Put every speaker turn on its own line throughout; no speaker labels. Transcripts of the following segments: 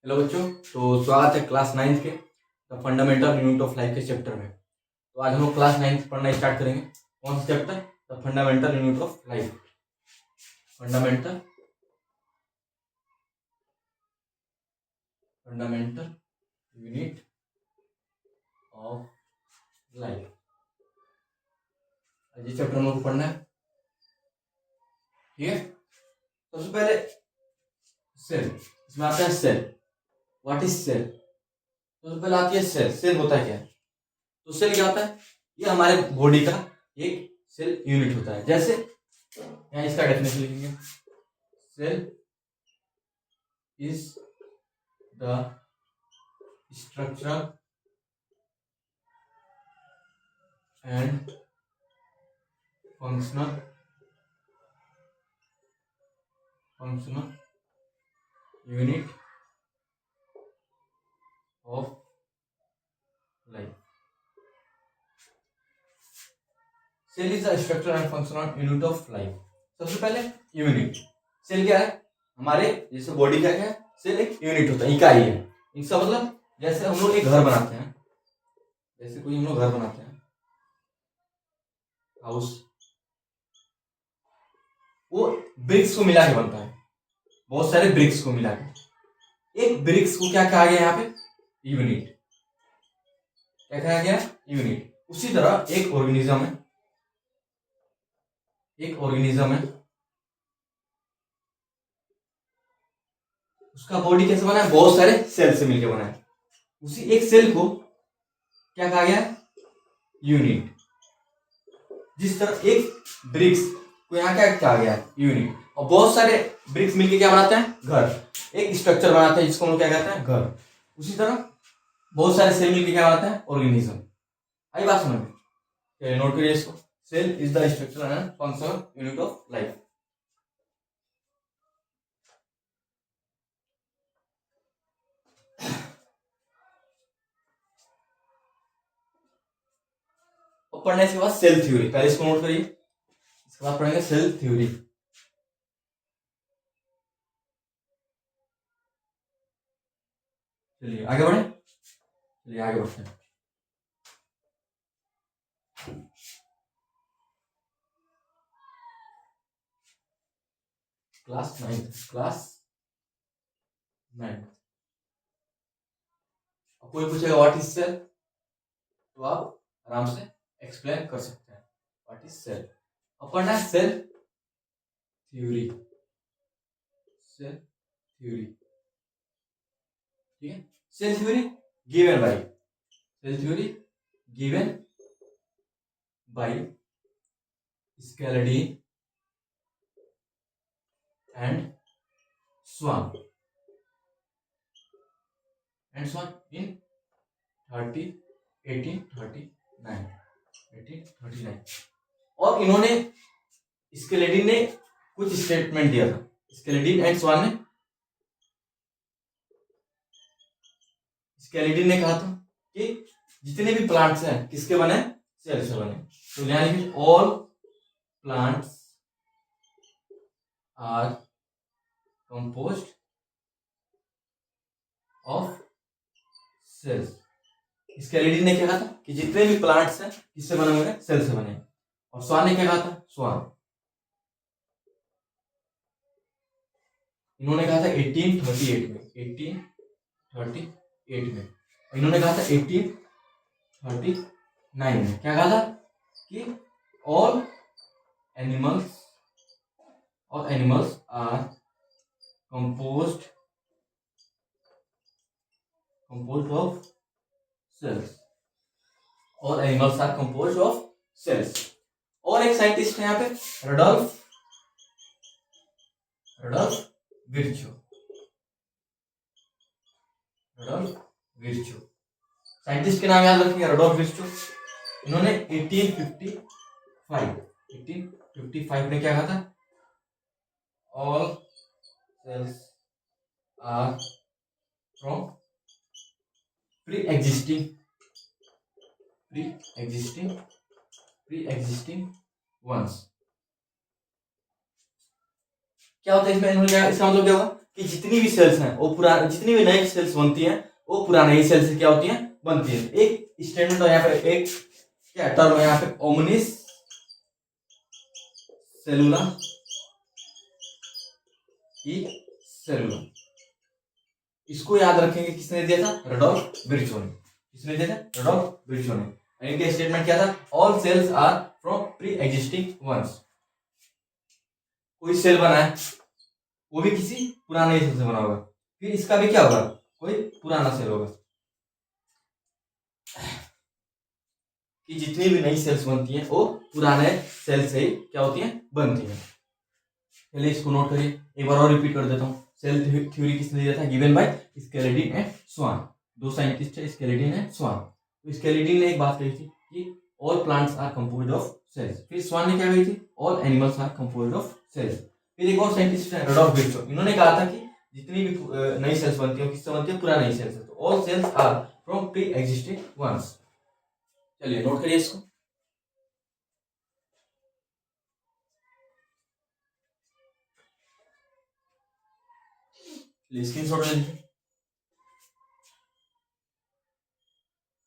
Hello बच्चों, तो स्वागत है क्लास 9th के the fundamental unit of life के चैप्टर में। तो आज हम लोग क्लास 9th पढ़ना स्टार्ट करेंगे। कौन सा chapter? The fundamental unit of life. Fundamental unit of life, ये चैप्टर हम लोग को पढ़ना है। ठीक है, सबसे पहले सेल, इसमें आता है सेल। What is cell? सबसे पहले आती है सेल। सेल होता है क्या? तो सेल क्या होता है? ये हमारे बॉडी का एक सेल यूनिट होता है। जैसे यहाँ इसका डेफिनेशन लिखेंगे, cell is the structure and functional unit of life. Cell is the structure and functional unit of life. सबसे पहले यूनिट, सेल क्या है? हमारे जैसे बॉडी क्या है, सेल एक यूनिट होता है, इकाई है। इसका मतलब जैसे हम लोग एक घर बनाते हैं, जैसे कोई हम लोग घर बनाते हैं, हाउस, वो ब्रिक्स को मिला के बनता है, बहुत सारे ब्रिक्स को मिला के। एक ब्रिक्स को क्या कहा गया यहाँ पे? यूनिट। क्या कहा गया? यूनिट। उसी तरह एक ऑर्गेनिज्म है, उसका बॉडी कैसे बना है? बहुत सारे सेल से मिलकर बना है। उसी एक सेल को क्या कहा गया? यूनिट। जिस तरह एक ब्रिक्स को यहाँ क्या कहा गया? यूनिट। और बहुत सारे ब्रिक्स मिलकर क्या बनाते हैं? घर। एक स्ट्रक्चर बनाते हैं जिसको हम लोग क्या कहते हैं? घर। उसी तरह बहुत सारे सेल मिलकर क्या बनाते हैं? ऑर्गेनिज्म। आई बात समझ में? नोट करिए इसको। Cell is the structure and functional unit of life. और पढ़ने के बाद सेल थ्योरी, पहले इसको नोट करिए, इसके बाद पढ़ेंगे सेल थ्योरी। चलिए आगे बढ़े, चलिए आगे बढ़ते हैं। क्लास 9। कोई पूछेगा व्हाट इज सेल, तो आप आराम से एक्सप्लेन कर सकते हैं व्हाट इज सेल। अब पढ़ना है सेल थ्योरी। ठीक है, cell theory given by Schleiden and Swan in 1839। और इन्होंने, स्केलेडी ने कुछ स्टेटमेंट दिया था। स्केलेडी एंड स्वान ने, स्केलेडी ने कहा था कि जितने भी प्लांट्स हैं किसके बने? सेल से बने। तो यानी all plants are composed of cells। Schleiden ने क्या कहा था कि जितने भी प्लांट्स हैं किससे बने हुए हैं? सेल से बने। और स्वान ने क्या कहा था? इन्होंने कहा था 1838 में, इन्होंने कहा था 1839 में। क्या कहा था कि all animals are composed of cells। All animals are composed of cells। और एक साइंटिस्ट है यहाँ पे, रडोल्फ विर्चो। साइंटिस्ट के नाम याद रखिए, रडोल्फ विर्चो। इन्होंने 1855 में क्या कहा था? All cells are from pre-existing ones। क्या होता है इसमें? इसका मतलब क्या होगा कि जितनी भी सेल्स हैं वो पुराने, जितनी भी नई सेल्स बनती हैं वो पुराने ही सेल से क्या होती हैं, बनती है। एक स्टेटमेंट यहाँ पे, एक क्या टर्म है यहाँ पे, ओमनिस सेलुला ई सेलुला। इसको याद रखेंगे, किसने दिया था, रडोल्फ विर्चो ने। किसने दिया था, रडोल्फ विर्चो ने। इनका स्टेटमेंट क्या था, all cells are from pre existing ones. कोई सेल बना है वो भी किसी पुराने सेल से बना होगा, फिर इसका भी क्या होगा, कोई पुराना सेल होगा। कि जितनी भी नई सेल्स बनती हैं वो पुराने सेल से ही क्या होती हैं, बनती हैं। पहले इसको नोट करिए, एक बार और रिपीट कर देता हूँ। सेल थ्योरी किसने दिया था, गिवन बाय स्केलेडिन एंड स्वान। दो साइंटिस्ट है, स्केलेडिन एंड स्वान। तो स्केलेडिन ने एक बात कही थी कि all plants are composed of cells. फिर स्वान ने क्या कही थी, all animals are composed of cells. फिर एक और साइंटिस्ट है, रडोल्फ विर्चो, इन्होंने कहा था कि जितनी भी नई सेल्स बनती है किससे बनती है, पुरानी सेल्स से। तो all cells are from pre existing ones. चलिए नोट करिए इसको। स्क्रीनशॉट ले लीजिए।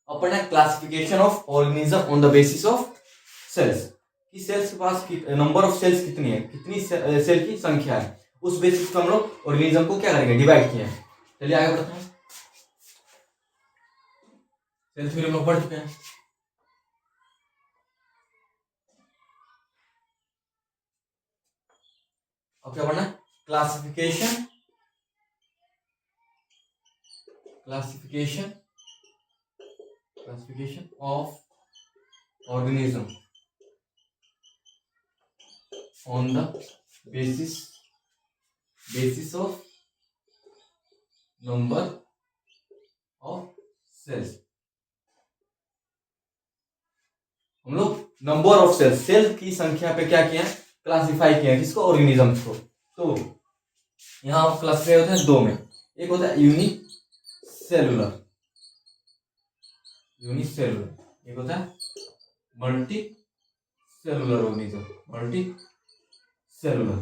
अपन है classification of organism on the basis of cells. कि सेल्स के पास नंबर ऑफ सेल्स कितनी है, कितनी सेल की संख्या है, उस बेसिस पर हम लोग ऑर्गेनिज्म को क्या करेंगे, डिवाइड किया है। चलिए आगे बढ़ते हैं। सेल थ्योरी में पढ़ चुके हैं। अब क्या पढ़ना, classification of organism on the basis of number of cells. हम लोग नंबर ऑफ सेल्स, सेल की संख्या पे क्या किया, क्लासिफाई किया, किसको, ऑर्गेनिजम्स को। तो यहां क्लासिफाई होते हैं दो में, एक होता है यूनिसेलुलर, एक होता है multi cellular organism, multi cellular.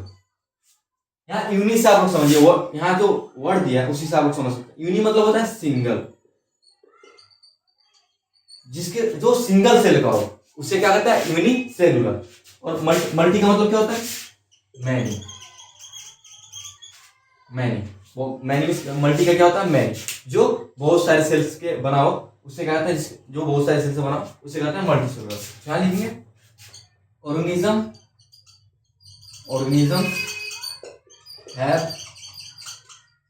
यहाँ यूनि से आप लोग समझिए, यहाँ जो वर्ड दिया है उसी से आप लोग समझ सकते हैं। यूनि मतलब होता है सिंगल, जिसके जो सिंगल सेल का हो उसे क्या कहता है, यूनि सेलुलर। और मल्टी का मतलब क्या होता है, मैनी। वो मैनी, मल्टी का क्या होता है, मैनी। जो बहुत सारे सेल्स के बना हो उसे क्या कहता है, जो बहुत सारे सेल्स से बना हो उसे कहता है मल्टी सेलुलर। क्या लिखेंगे, organism have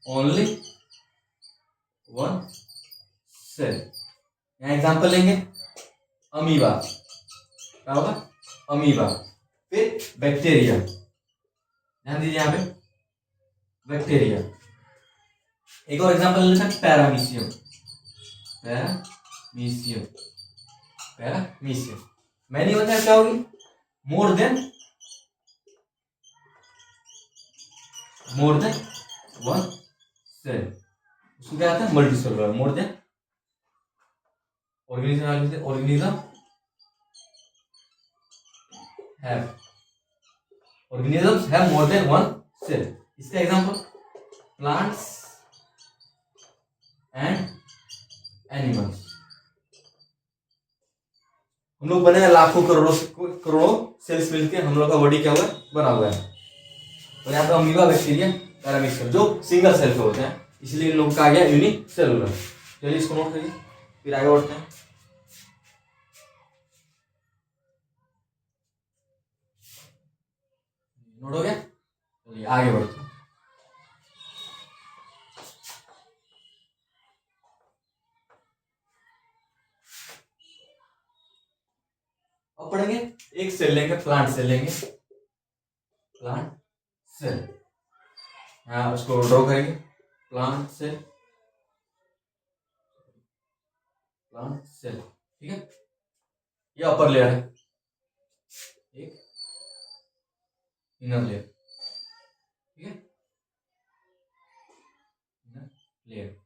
only one cell. यहाँ एग्जांपल लेंगे, अमीबा, क्या होगा, अमीबा। फिर बैक्टीरिया, ध्यान दीजिए यहाँ पे, बैक्टीरिया। एक और एग्जांपल लेते हैं, पैरामीशियम। मैनी होता है क्या होगी, मोर देन वन सेल, उसको क्या आता है, multicellular. More than organism have more than one cell. इसका एग्जांपल प्लांट्स एंड एनिमल्स। हम लोग बने हैं लाखों करोड़ों सेल्स मिलके हम लोग का बॉडी क्या हुआ बना हुआ है। और यहाँ पे अमीबा, बैक्टीरिया, पैरामीशियम जो सिंगल सेल के होते हैं, इसलिए इन लोगों का आ गया यूनिसेलुलर। चलिए इसको नोट करिए, फिर आगे बढ़ते हैं। नोट हो गया, चलिए आगे बढ़ते हैं। अब पढ़ेंगे, एक सेल लेंगे, प्लांट सेल लेंगे, प्लांट सेल। हाँ उसको ड्रॉ करेंगे, प्लांट सेल, ठीक है। ये अपर लेयर है, एक इनर लेयर, ठीक है, इनर लेयर।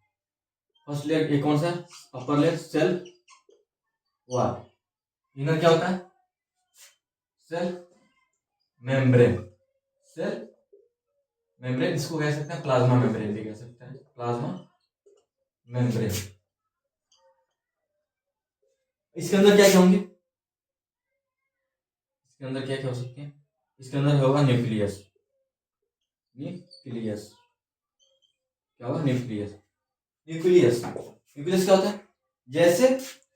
फर्स्ट लेयर ये कौन सा है, upper layer, cell wall. Inner क्या होता है, सेल मेम्ब्रेन, मेम्ब्रेन, इसको कह सकते हैं प्लाज्मा मेम्ब्रेन भी कह सकते हैं, प्लाज्मा मेम्ब्रेन। इसके अंदर क्या क्या होंगे, इसके अंदर क्या क्या हो सकते हैं, इसके अंदर होगा न्यूक्लियस, न्यूक्लियस क्या होगा, न्यूक्लियस। न्यूक्लियस, न्यूक्लियस क्या होता है, जैसे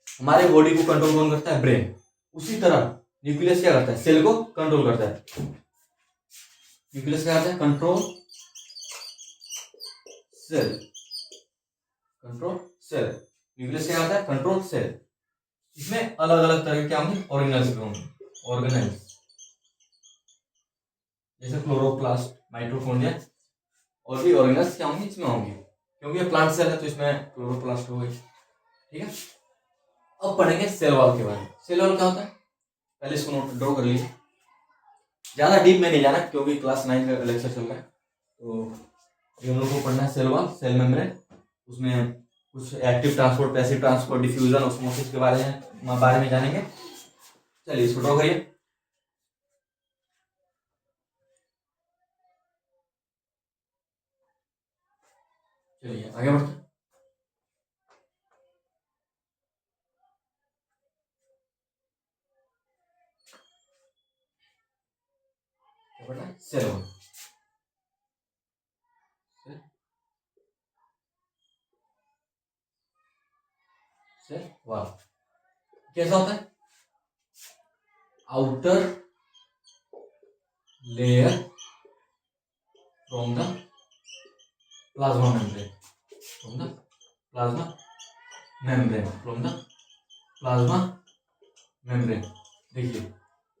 हमारे बॉडी को कंट्रोल कौन करता है, ब्रेन, उसी तरह न्यूक्लियस क्या करता है, सेल को कंट्रोल करता है। न्यूक्लियस क्या करता है, control cell, control cell. Nucleus क्या करता है, कंट्रोल सेल। इसमें अलग अलग तरह के क्या होंगे, ऑर्गेनेल्स भी होंगे, ऑर्गेनेल्स, जैसे क्लोरोप्लास्ट, माइटोकॉन्ड्रिया, और भी ऑर्गेनेल्स क्या होंगे, इसमें होंगे, क्योंकि ये प्लांट सेल है तो इसमें क्लोरोप्लास्ट हो गई। ठीक है, अब पढ़ेंगे सेल वॉल के बारे में। सेल वॉल क्या होता है, पहले इसको नोट ड्रॉ कर लीजिए, ज्यादा डीप में नहीं जाना क्योंकि क्लास 9 का लेक्चर चल रहा है, तो ये हम लोग को पढ़ना है सेल वॉल, सेल मेम्ब्रेन, उसमें कुछ active transport, passive transport, diffusion, osmosis के बारे में जानेंगे। चलिए इसको ड्रॉ करिए। चलिए आगे बढ़ते हैं। सेल वॉल, सेल वॉल कैसा होता है, outer layer from the plasma membrane, from the plasma membrane, from the plasma membrane. देखिए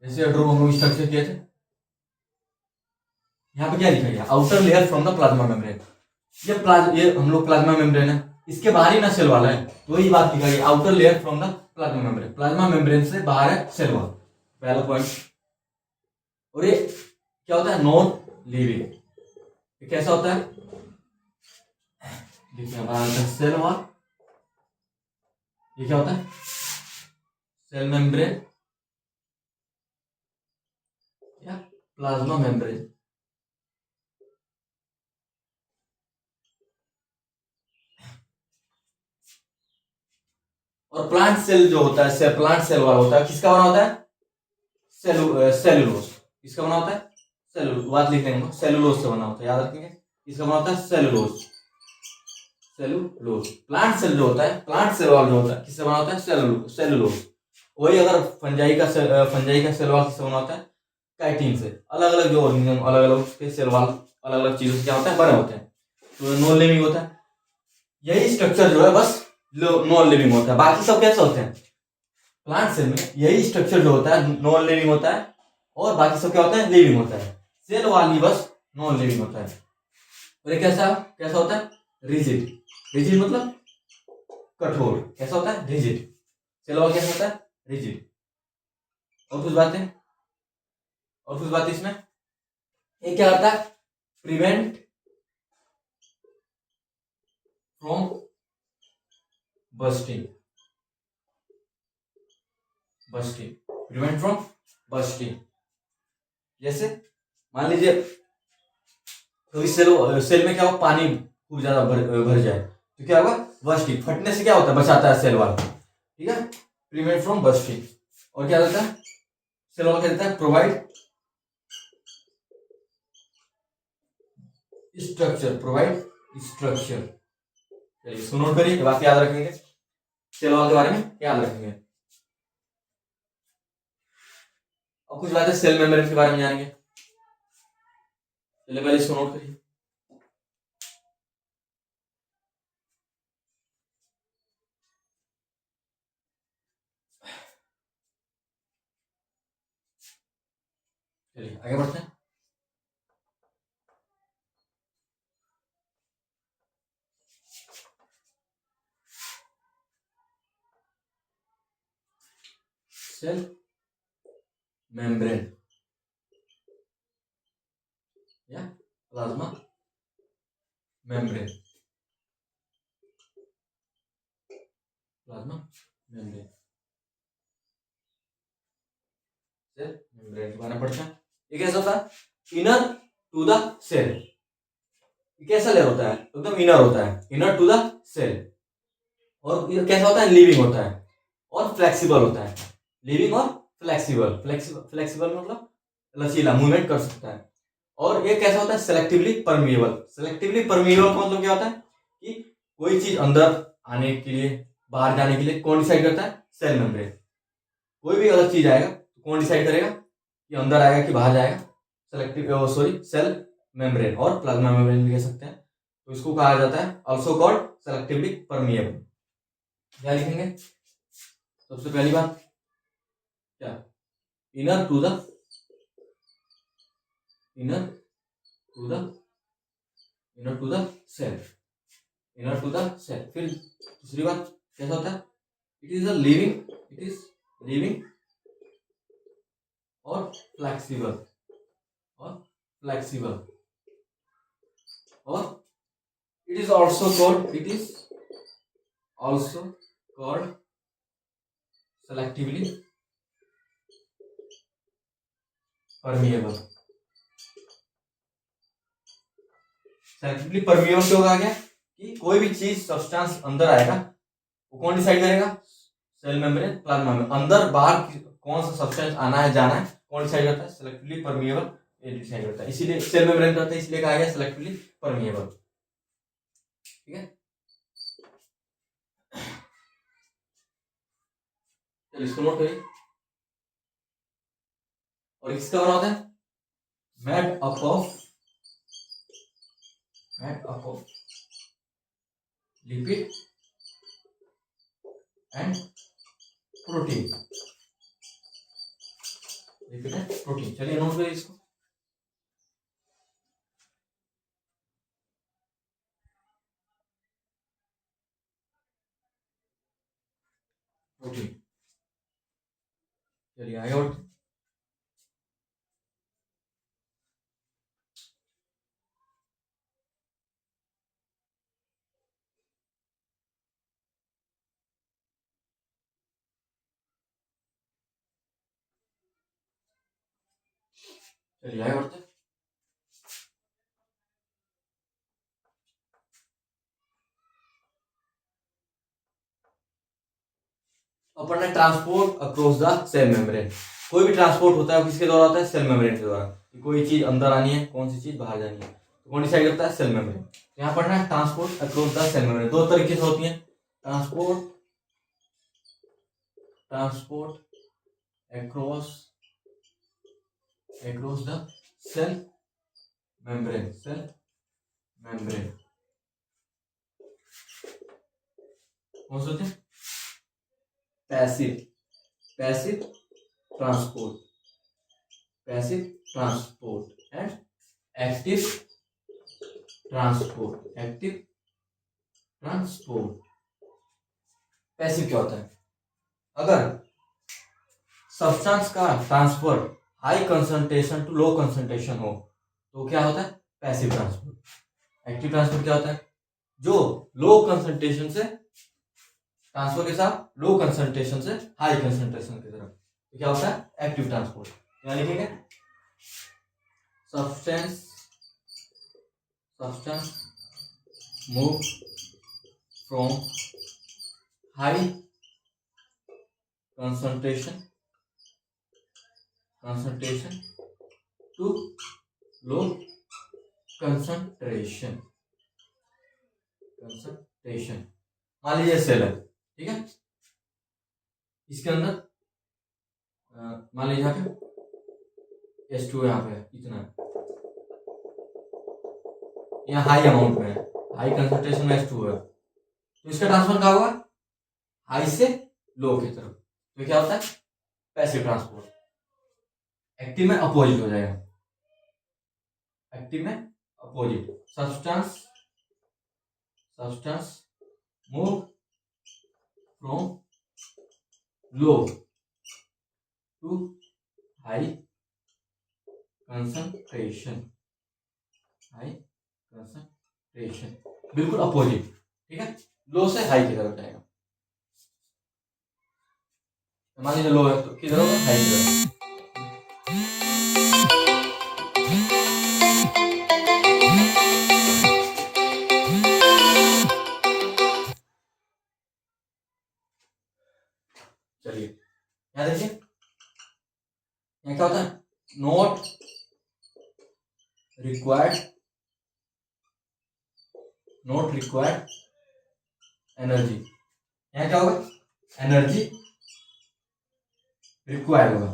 जैसे ड्रॉ हम लोग स्ट्रक्चर किए थे, यहाँ पे क्या लिखा गया, outer layer from the plasma membrane. ये हम लोग प्लाज्मा मेम्ब्रेन है, इसके बाहर ही ना सेल वाल है, तो वही बात लिखा गया, outer layer from the plasma membrane, plasma membrane से बाहर है सेल वाल, पहला पॉइंट। और ये क्या होता है, नॉन लिविंग, ये कैसा होता है, देखिए हमारा सेल वॉल, ये क्या होता है, सेल मेम्ब्रेन या प्लाज्मा मेम्ब्रेन। और प्लांट सेल जो होता है, प्लांट सेल वाला होता है, किसका बना होता है, सेलुलोज, किसका बना होता है, सेलुलोज, बात लिख लेंगे, सेलुलोज से बना होता है, याद रखेंगे, किसका बना होता है, सेलुलोज, सेलुलोज। प्लांट सेल जो होता है, प्लांट सेल वाल जो होता है, किससे बना होता है, सेलुलोज। वही अगर फंजाई का सेल वाल किससे बना होता है, काइटिन से। अलग अलग जो ऑर्गेनिज्म, अलग अलग उसके सेल वाल अलग अलग चीजों से क्या होता है, बने होते हैं, तो नॉन लिविंग होता है। यही स्ट्रक्चर जो है बस नॉन लिविंग होता है, बाकी सब कैसे होते हैं, प्लांट सेल में यही स्ट्रक्चर जो होता है नॉन लिविंग होता है, और बाकी सब क्या होता है, लिविंग होता है। सेल वाली बस नॉन लिविंग होता है। और ये कैसा कैसा होता है, रिजिड, रिजिड मतलब कठोर, कैसा होता है, रिजिड। सेल वाल कैसा होता है, रिजिड। और कुछ बातें, और कुछ बातें इसमें, ये क्या करता है, prevent from bursting, bursting, prevent from bursting. जैसे मान लीजिए तो इस सेल में क्या होगा, पानी खूब ज्यादा भर जाए तो क्या होगा, बस्टिंग, फटने से क्या होता है, बचाता है सेल वाल, ठीक है, प्रिवेंट फ्रॉम बस्टिंग। और क्या होता है, सेल वाल क्या देता है, प्रोवाइड स्ट्रक्चर, प्रोवाइड स्ट्रक्चर। चलिए इसको नोट करिए, बात याद रखेंगे, सेल वाल के बारे में याद रखेंगे। और कुछ बातें सेल मेम्ब्रेन के बारे में जानेंगे, चलिए पहले इसको नोट करिए। चलिए आगे बढ़ते हैं। सेल मेम्ब्रेन या plasma membrane, plasma membrane, cell membrane के बारे में पढ़ते हैं। ये कैसा होता है, इनर टू द सेल, कैसा लेयर होता है, एकदम इनर होता है, इनर टू द सेल। और ये कैसा होता है, लिविंग होता है और फ्लेक्सिबल होता है। लिविंग और फ्लेक्सिबल, फ्लेक्सिबल मतलब लचीला, मूवमेंट कर सकता है। और ये कैसा होता है, सेलेक्टिवली परमिएबल। सेलेक्टिवली परमिएबल का मतलब क्या होता है कि कोई चीज अंदर आने के लिए, बाहर जाने के लिए कौन डिसाइड करता है, सेल मेम्ब्रेन। कोई भी अलग चीज आएगा तो कौन डिसाइड करेगा कि अंदर आएगा कि बाहर जाएगा, सेल मेम्ब्रेन और प्लाज्मा मेम्ब्रेन भी कह सकते हैं। तो इसको कहा जाता है ऑल्सो कॉल्ड सेलेक्टिवली परमिएबल। क्या लिखेंगे, सबसे पहली बात क्या, inner to the cell, inner to the cell. फिर दूसरी बात कैसा होता है, इट इज लिविंग और फ्लेक्सिबल और it is also called selectively permeable. Selectively permeable क्यों कहा गया कि कोई भी चीज सब्सटेंस अंदर आएगा वो कौन डिसाइड करेगा, सेल मेम्ब्रेन, प्लाज्मा में। अंदर बाहर कौन सा सब्सटेंस आना है जाना है कौन डिसाइड करता है, सेलेक्टिवली परमिएबल ये डिसाइड करता है। इसीलिए सेल मेम्ब्रेन करता है, इसलिए कहा गया सेलेक्टिवली परमिएबल। ठीक है, चलिए इसको नोट करिए। और किसका बना होता है, made up of lipid and protein. चलिए नोट करिए इसको। प्रोटीन, चलिए आगे बढ़ते। चलिए आगे बढ़ते। अपन ने transport across the cell membrane. कोई भी ट्रांसपोर्ट होता है किसके द्वारा होता है, सेल मेम्ब्रेन के द्वारा। कोई चीज अंदर आनी है, कौन सी चीज बाहर जानी है, तो कौन डिसाइड करता है, सेल मेम्ब्रेन। यहाँ पढ़ना है transport across the cell membrane. दो तरीके से होती है, transport across the cell membrane. कौन से होते हैं, passive transport and active transport. Passive क्या होता है, अगर सब्सटेंस का transfer high concentration to low concentration हो तो क्या होता है, पैसिव ट्रांसपोर्ट। एक्टिव ट्रांसपोर्ट क्या होता है, जो लो कंसंट्रेशन से ट्रांसफर के साथ लो कंसंट्रेशन से हाई कंसंट्रेशन की तरफ, तो क्या होता है, एक्टिव ट्रांसपोर्ट। यहाँ लिखेंगे substance move from high concentration to low concentration। मान लीजिए सेल है, ठीक है, इसके अंदर मान लीजिए यहाँ पे H2 यहाँ पे इतना, यहाँ हाई अमाउंट में है, हाई कंसंट्रेशन में H2 है, तो इसका ट्रांसफर क्या होगा, हाई से लो की तरफ। तो क्या होता है, पैसिव ट्रांसपोर्ट। एक्टिव में अपोजिट हो जाएगा, substance move from low to high concentration, बिल्कुल अपोजिट, ठीक है, लो से हाई की तरफ जाएगा। मान लीजिए लो है तो किधर होगा, हाई की तरफ। चलिए यहाँ देखिए, यहाँ क्या होता है, नॉट रिक्वायर्ड एनर्जी। यहाँ क्या होगा, एनर्जी रिक्वायर्ड होगा।